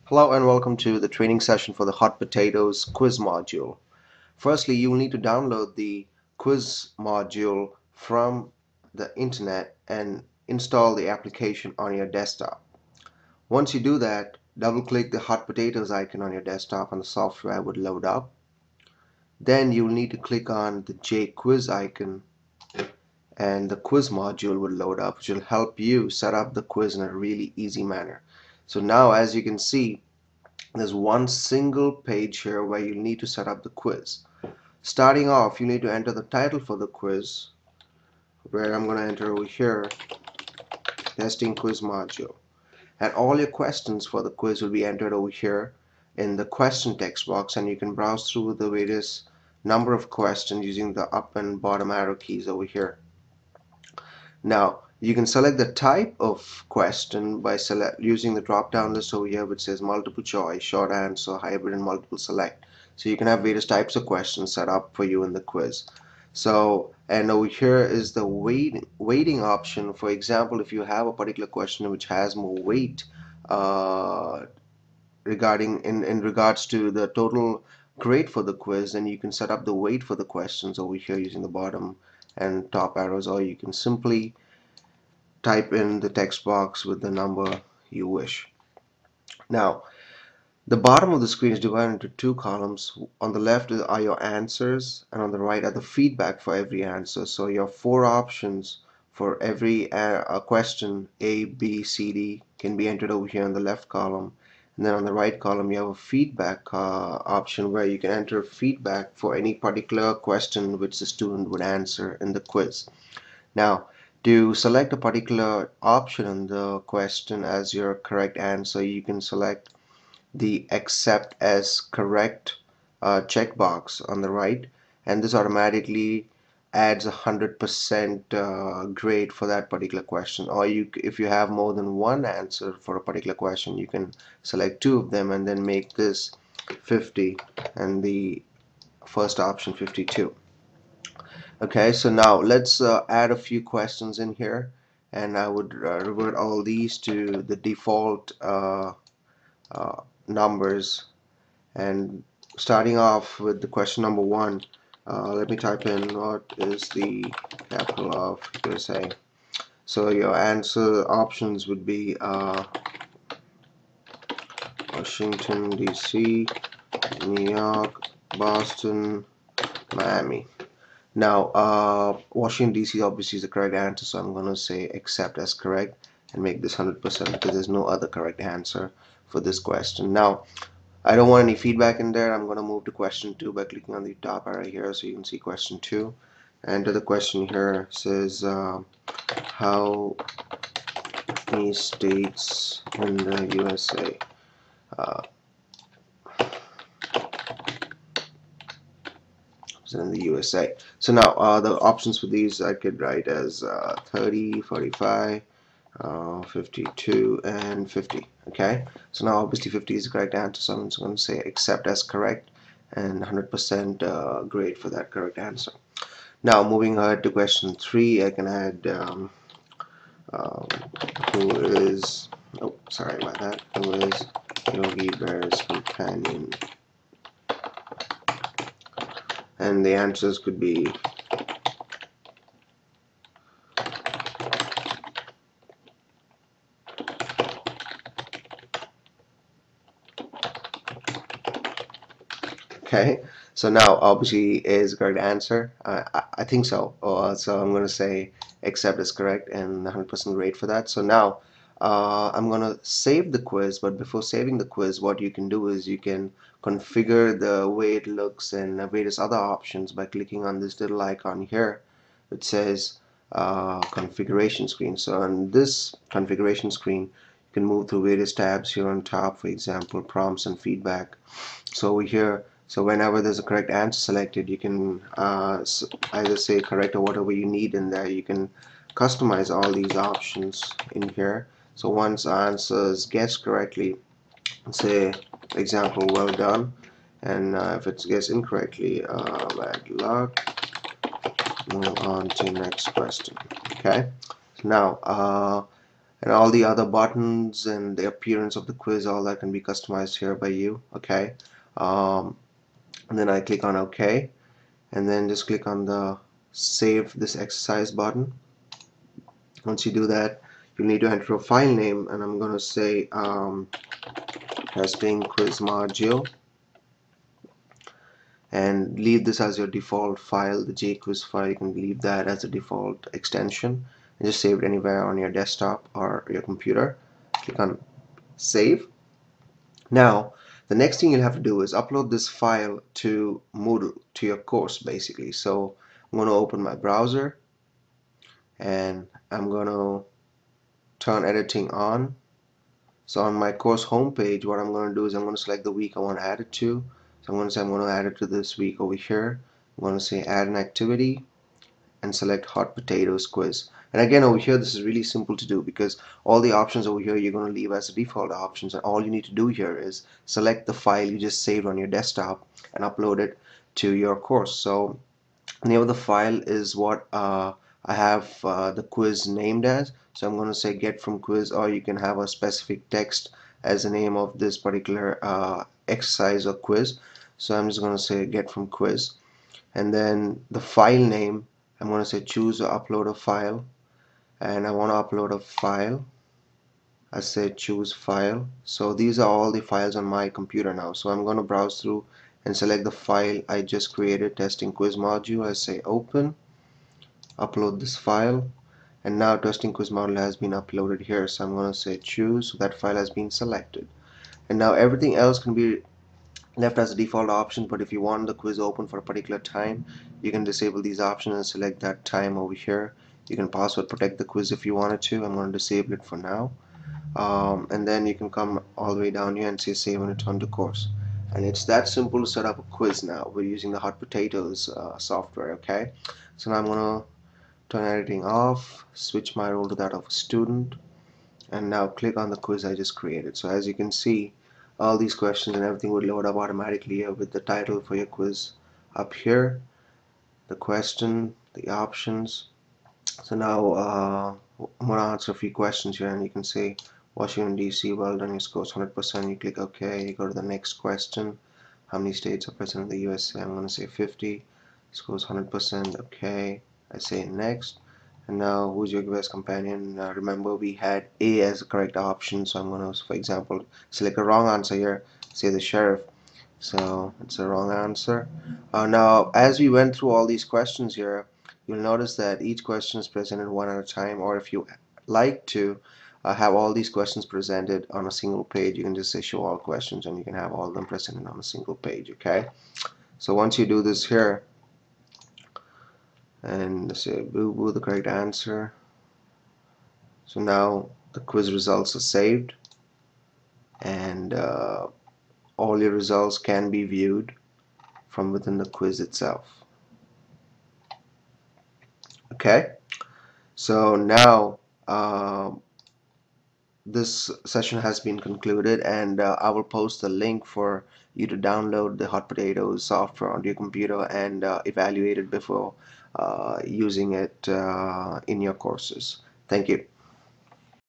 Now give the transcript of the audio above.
Hello and welcome to the training session for the Hot Potatoes quiz module. Firstly, you will need to download the quiz module from the internet and install the application on your desktop. Once you do that, double click the Hot Potatoes icon on your desktop and the software would load up. Then you will need to click on the J-Quiz icon and the quiz module will load up, which will help you set up the quiz in a really easy manner. So now, as you can see, there's one single page here where you need to set up the quiz. Starting off, you need to enter the title for the quiz, where I'm going to enter over here, testing quiz module. And all your questions for the quiz will be entered over here in the question text box, and you can browse through the various number of questions using the up and bottom arrow keys over here. Now, you can select the type of question by using the drop down list over here, which says multiple choice, short answer, hybrid, and multiple select. So you can have various types of questions set up for you in the quiz. So, and over here is the weighting option. For example, if you have a particular question which has more weight regarding in regards to the total grade for the quiz, then you can set up the weight for the questions over here using the bottom and top arrows, or you can simply type in the text box with the number you wish. Now, the bottom of the screen is divided into two columns. On the left are your answers, and on the right are the feedback for every answer. So your four options for every question, A, B, C, D, can be entered over here in the left column. And then on the right column, you have a feedback option where you can enter feedback for any particular question which the student would answer in the quiz. Now, to select a particular option in the question as your correct answer, you can select the accept as correct checkbox on the right, and this automatically adds 100% grade for that particular question. Or if you have more than one answer for a particular question, you can select two of them and then make this 50 and the first option 52. Okay, so now let's add a few questions in here, and I would revert all these to the default numbers. And starting off with the question number one, let me type in what is the capital of USA. So your answer options would be Washington DC, New York, Boston, Miami. Now, Washington DC obviously is the correct answer, so I'm going to say accept as correct and make this 100% because there's no other correct answer for this question. Now, I don't want any feedback in there. I'm going to move to question 2 by clicking on the top arrow here so you can see question 2. Enter the question here. It says how many states in the USA? In the USA. So now the options for these I could write as 30, 45, 52, and 50. Okay, so now obviously 50 is the correct answer, so I'm just going to say accept as correct and 100% grade for that correct answer. Now moving ahead to question 3, I can add who is, oh sorry about that, who is Yogi Bear's companion? And the answers could be okay. So now obviously is the correct answer. I think so. So I'm going to say accept is correct and 100% grade for that. So now I'm going to save the quiz, but before saving the quiz, what you can do is you can configure the way it looks and various other options by clicking on this little icon here. It says configuration screen. So on this configuration screen, you can move through various tabs here on top, for example, prompts and feedback. So over here, so whenever there's a correct answer selected, you can either say correct or whatever you need in there. You can customize all these options in here. So once answers guessed correctly, say example well done, and if it gets incorrectly, bad luck, move on to next question. Okay, so now And all the other buttons and the appearance of the quiz, all that can be customized here by you. Okay, um, and then I click on OK, and then just click on the save this exercise button. Once you do that, you'll need to enter a file name, and I'm going to say testing quiz module, and leave this as your default file, the jquiz file. You can leave that as a default extension and just save it anywhere on your desktop or your computer. Click on save. Now the next thing you'll have to do is upload this file to Moodle, to your course basically. So I'm going to open my browser, and I'm going to turn editing on. So on my course homepage, what I'm going to do is I'm going to select the week I want to add it to. So I'm going to say I'm going to add it to this week over here. I'm going to say add an activity and select hot potatoes quiz. And again, over here, this is really simple to do because all the options over here you're going to leave as the default options, and all you need to do here is select the file you just saved on your desktop and upload it to your course. So the name of the file is what I have the quiz named as. So I'm going to say get from quiz, or you can have a specific text as the name of this particular exercise or quiz. So I'm just going to say get from quiz, and then the file name, I'm going to say choose or upload a file, and I want to upload a file. I say choose file. So these are all the files on my computer now. So I'm going to browse through and select the file I just created, testing quiz module. I say open, upload this file, and now testing quiz module has been uploaded here. So I'm going to say choose, so that file has been selected, and now everything else can be left as a default option, but if you want the quiz open for a particular time, you can disable these options and select that time over here. You can password protect the quiz if you wanted to. I'm going to disable it for now. And then you can come all the way down here and say save and return to course. And it's that simple to set up a quiz now. We're using the hot potatoes software. Okay, so now I'm going to turn editing off, switch my role to that of a student, and now click on the quiz I just created. So as you can see, all these questions and everything would load up automatically here with the title for your quiz up here, the question, the options. So now I'm going to answer a few questions here, and you can say Washington DC, well done, your score's 100%. You click OK, you go to the next question. How many states are present in the USA? I'm going to say 50. Scores 100%. OK, I say next. And now who's your best companion? Remember we had A as the correct option, so I'm going to, for example, select a wrong answer here, say the sheriff. So it's a wrong answer. Now as we went through all these questions here, you'll notice that each question is presented one at a time, or if you like to have all these questions presented on a single page, you can just say show all questions, and you can have all of them presented on a single page. Okay, so once you do this here and say boo boo the correct answer, so now the quiz results are saved, and all your results can be viewed from within the quiz itself. Okay, so now this session has been concluded, and I will post the link for you to download the hot potatoes software onto your computer and evaluate it before using it in your courses. Thank you.